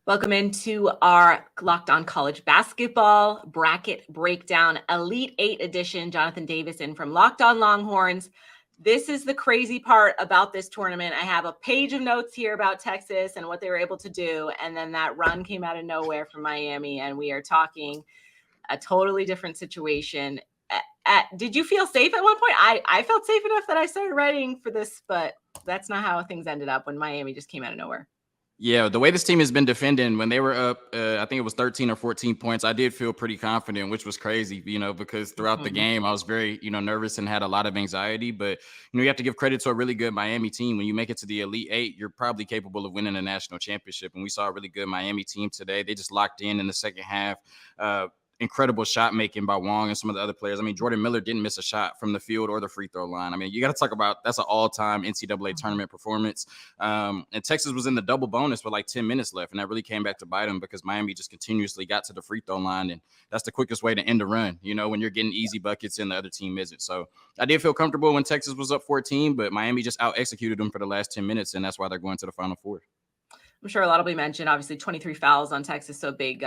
Welcome into our Locked On College Basketball Bracket Breakdown Elite 8 edition. Jonathan Davis in from Locked On Longhorns. This is the crazy part about this tournament. I have a page of notes here about Texas and what they were able to do, and then that run came out of nowhere from Miami, and we are talking a totally different situation. Did you feel safe at one point? I felt safe enough that I started writing for this, but that's not how things ended up when Miami just came out of nowhere. Yeah, the way this team has been defending when they were up, I think it was 13 or 14 points, I did feel pretty confident, which was crazy, because throughout the game, I was very, nervous and had a lot of anxiety. But, you have to give credit to a really good Miami team. When you make it to the Elite Eight, you're probably capable of winning a national championship. And we saw a really good Miami team today. They just locked in the second half. Incredible shot making by Wong and some of the other players. I mean, Jordan Miller didn't miss a shot from the field or the free throw line. I mean, you got to talk about that's an all-time NCAA tournament performance. And Texas was in the double bonus with like 10 minutes left, and that really came back to bite them because Miami just continuously got to the free throw line, and that's the quickest way to end a run, when you're getting easy buckets and the other team isn't. So I did feel comfortable when Texas was up 14, but Miami just out-executed them for the last 10 minutes, and that's why they're going to the Final Four. I'm sure a lot will be mentioned. Obviously, 23 fouls on Texas, so big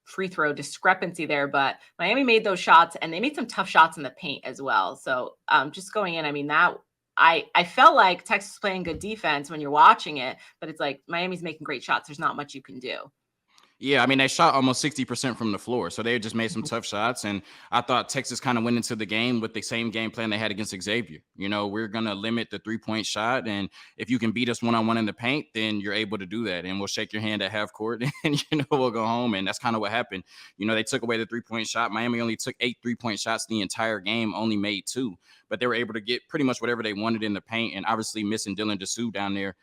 free throw discrepancy there, but Miami made those shots, and they made some tough shots in the paint as well. So just going in, I mean, that I felt like Texas was playing good defense when you're watching it, but it's like Miami's making great shots. There's not much you can do. Yeah, I mean, they shot almost 60% from the floor, so they just made some tough shots. And I thought Texas kind of went into the game with the same game plan they had against Xavier. We're going to limit the three-point shot, and if you can beat us one-on-one in the paint, then you're able to do that. And we'll shake your hand at half court, and, we'll go home. And that's kind of what happened. They took away the three-point shot. Miami only took 8 three-point shots the entire game, only made 2. But they were able to get pretty much whatever they wanted in the paint. And obviously missing Dylan Dessou down there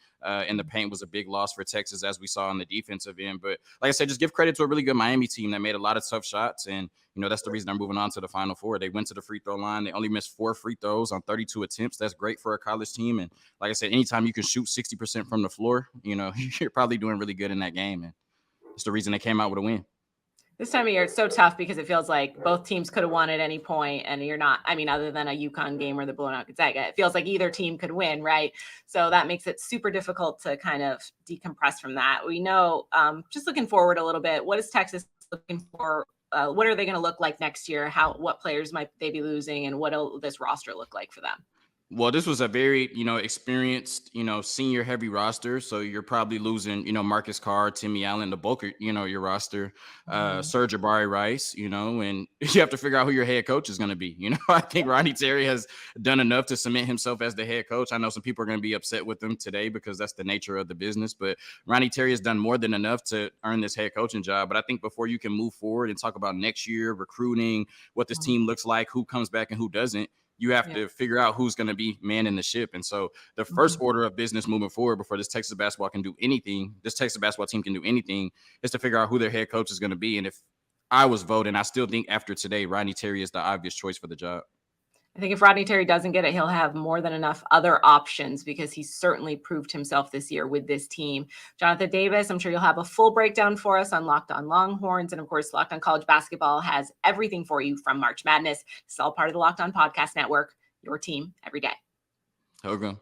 in the paint was a big loss for Texas, as we saw on the defensive end. But like I said, just give credit to a really good Miami team that made a lot of tough shots. And, that's the reason they're moving on to the Final Four. They went to the free throw line. They only missed 4 free throws on 32 attempts. That's great for a college team. And like I said, anytime you can shoot 60% from the floor, you're probably doing really good in that game. And it's the reason they came out with a win. This time of year, it's so tough because it feels like both teams could have won at any point, and you're not, I mean, other than a UConn game where they're blowing out Gonzaga, it feels like either team could win, right? So that makes it super difficult to kind of decompress from that. We know, just looking forward a little bit, what is Texas looking for? What are they going to look like next year? What players might they be losing, and what will this roster look like for them? Well, this was a very, experienced, senior heavy roster. So you're probably losing, Marcus Carr, Timmy Allen, the bulk of, your roster, Serge Jabari Rice, and you have to figure out who your head coach is going to be. I think Ronnie Terry has done enough to cement himself as the head coach. I know some people are going to be upset with him today because that's the nature of the business, but Ronnie Terry has done more than enough to earn this head coaching job. But I think before you can move forward and talk about next year, recruiting, what this team looks like, who comes back and who doesn't, you have to figure out who's going to be manning the ship. And so the first order of business moving forward before this Texas basketball team can do anything, is to figure out who their head coach is going to be. And if I was voting, I still think after today, Ronnie Terry is the obvious choice for the job. I think if Rodney Terry doesn't get it, he'll have more than enough other options because he's certainly proved himself this year with this team. Jonathan Davis, I'm sure you'll have a full breakdown for us on Locked On Longhorns. And of course, Locked On College Basketball has everything for you from March Madness. It's all part of the Locked On Podcast Network, your team every day. Okay.